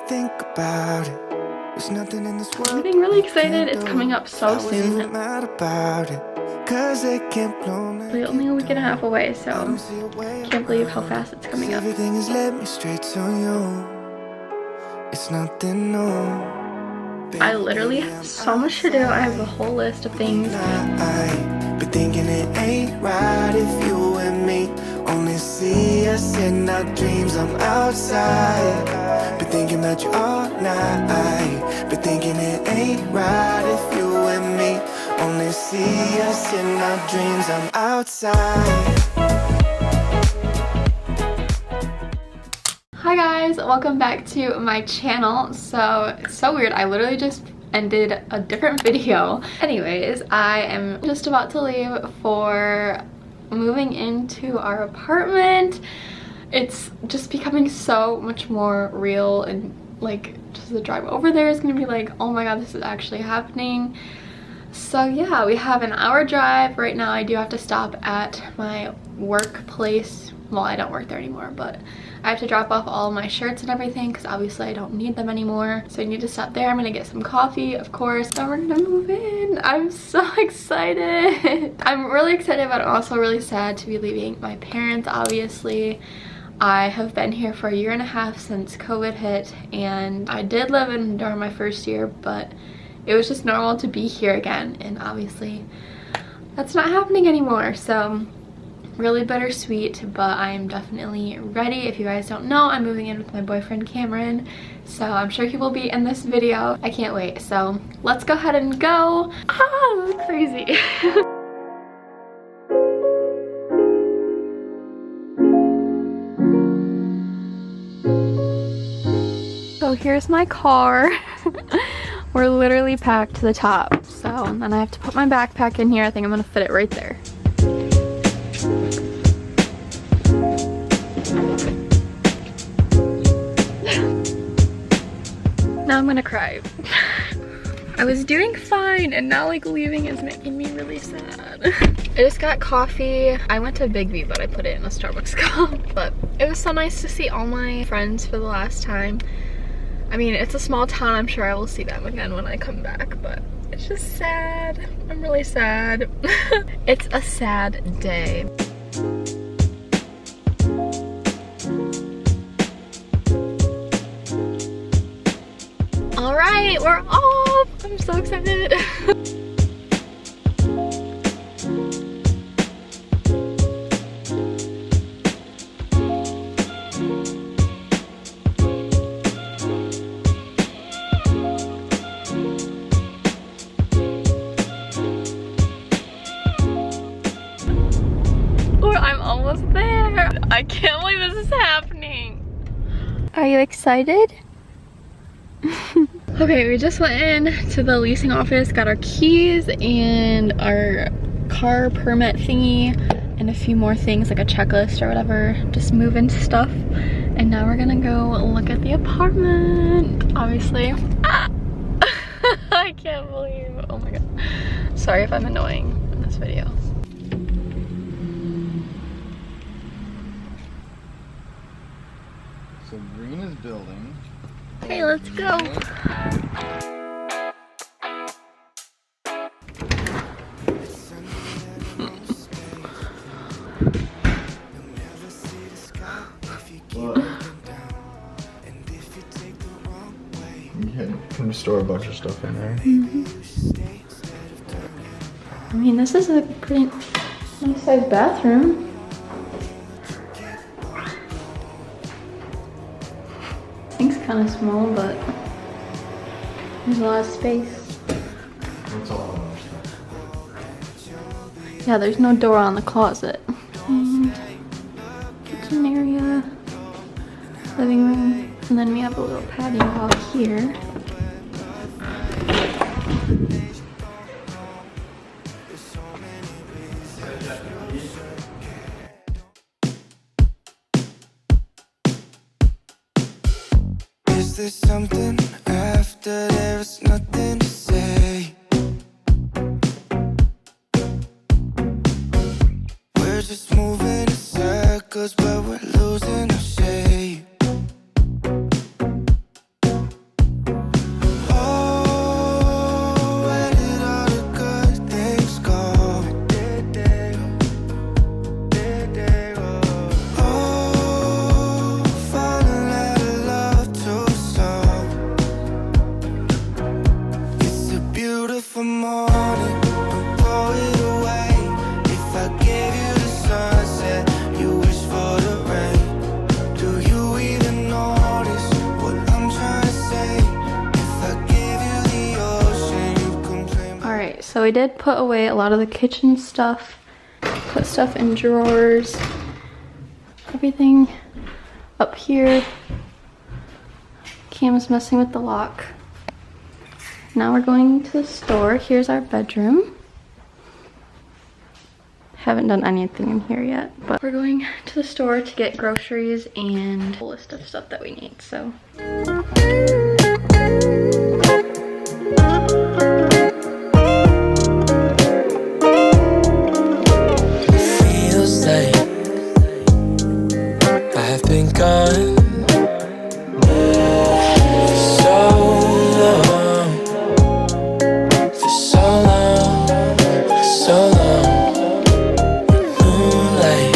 think about it. There's nothing in this world. I'm getting really excited. It's coming up so soon. We're only a week and a half away, so I can't believe how fast it's coming up. Everything has led me straight to you. It's nothing new. I literally have so much to do. I have a whole list of things. I've been thinking it ain't right if you and me only see us in our dreams. I'm outside, been thinking about you all night. Been thinking it ain't right if you and me only see us in our dreams. I'm outside. Hi guys, welcome back to my channel. So it's so weird, I literally just ended a different video. Anyways, I am just about to leave for moving into our apartment. It's just becoming so much more real, and like just the drive over there is gonna be like, oh my god, this is actually happening. So yeah, we have an hour drive. Right now I do have to stop at my workplace. Well, I don't work there anymore, but I have to drop off all my shirts and everything because obviously I don't need them anymore. So I need to stop there. I'm gonna get some coffee, of course. Then we're gonna move in. I'm so excited. I'm really excited, but I'm also really sad to be leaving my parents, obviously. I have been here for a year and a half since COVID hit, and I did live in during my first year, but it was just normal to be here again, and obviously that's not happening anymore. So really bittersweet, but I'm definitely ready. If you guys don't know, I'm moving in with my boyfriend Cameron, so I'm sure he will be in this video. I can't wait. So let's go ahead and go. Ah, this is crazy. So here's my car. We're literally packed to the top, so then I have to put my backpack in here. I think I'm gonna fit it right there. Now I'm gonna cry. I was doing fine, and now like leaving is making me really sad. I just got coffee. I went to Big V, but I put it in a Starbucks cup. But it was so nice to see all my friends for the last time. I mean, it's a small town. I'm sure I will see them again when I come back, but it's just sad. I'm really sad. It's a sad day. All right, we're off. I'm so excited. I'm almost there. I can't believe this is happening. Are you excited? Okay, we just went in to the leasing office, got our keys and our car permit thingy and a few more things like a checklist or whatever, just moving stuff. And now we're gonna go look at the apartment, obviously. Ah! I can't believe, oh my god. Sorry if I'm annoying in this video. So green is building. Okay, let's go. You can store a bunch of stuff in there. I mean, this is a pretty nice sized bathroom. It's kind of small, but there's a lot of space. That's all. Yeah, there's no door on the closet. And kitchen area, living room, and then we have a little patio out here. Is there something after there's nothing to say? We're just moving in circles, but we're losing our shape. So I did put away a lot of the kitchen stuff, put stuff in drawers, everything up here. Cam's messing with the lock. Now we're going to the store. Here's our bedroom. Haven't done anything in here yet, but we're going to the store to get groceries and a list of stuff that we need, so. Feels like I've been gone for so long, for so long, for so long. Moonlight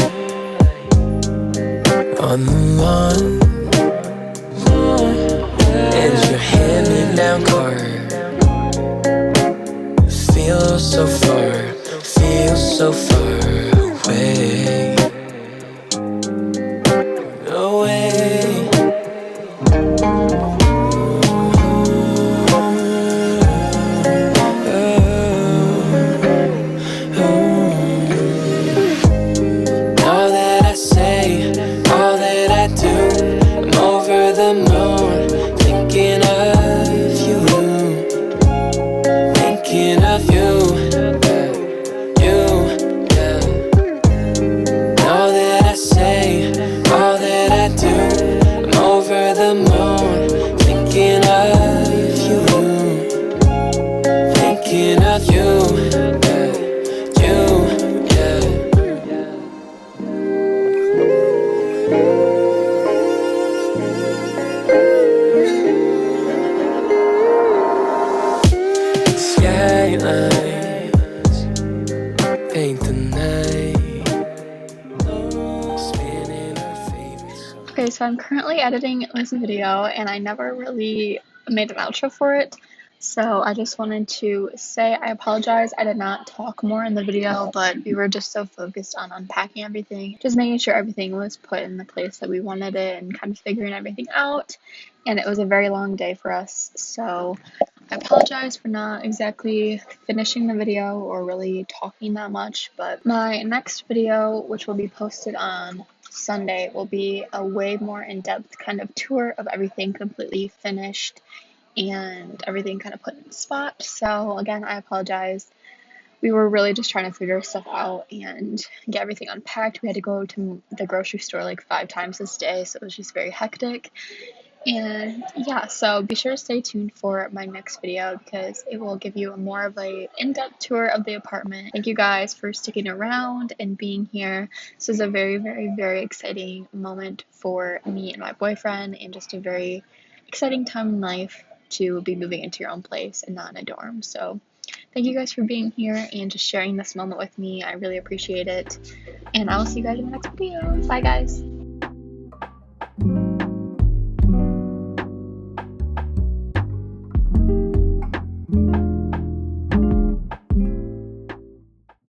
on the lawn, and your hand-me-down car feels so far, feels so far away, away. All that I say, all that I do, I'm over the moon, thinking of you, thinking of you, yeah. All that I say, all that I do, I'm over the moon, thinking of you, thinking of you, skylines paint the night, spinning our favorites. Okay, so I'm currently editing this video and I never really made an outro for it. So I just wanted to say I apologize. I did not talk more in the video, but we were just so focused on unpacking everything, just making sure everything was put in the place that we wanted it and kind of figuring everything out. And it was a very long day for us. So I apologize for not exactly finishing the video or really talking that much, but my next video, which will be posted on Sunday, will be a way more in-depth kind of tour of everything completely finished and everything kind of put in its spot. So again, I apologize. We were really just trying to figure stuff out and get everything unpacked. We had to go to the grocery store like 5 times this day, so it was just very hectic. And yeah, so be sure to stay tuned for my next video because it will give you more of a in-depth tour of the apartment. Thank you guys for sticking around and being here. This is a very, very, very exciting moment for me and my boyfriend, and just a very exciting time in life to be moving into your own place and not in a dorm. So thank you guys for being here and just sharing this moment with me. I really appreciate it. And I will see you guys in the next video. Bye guys.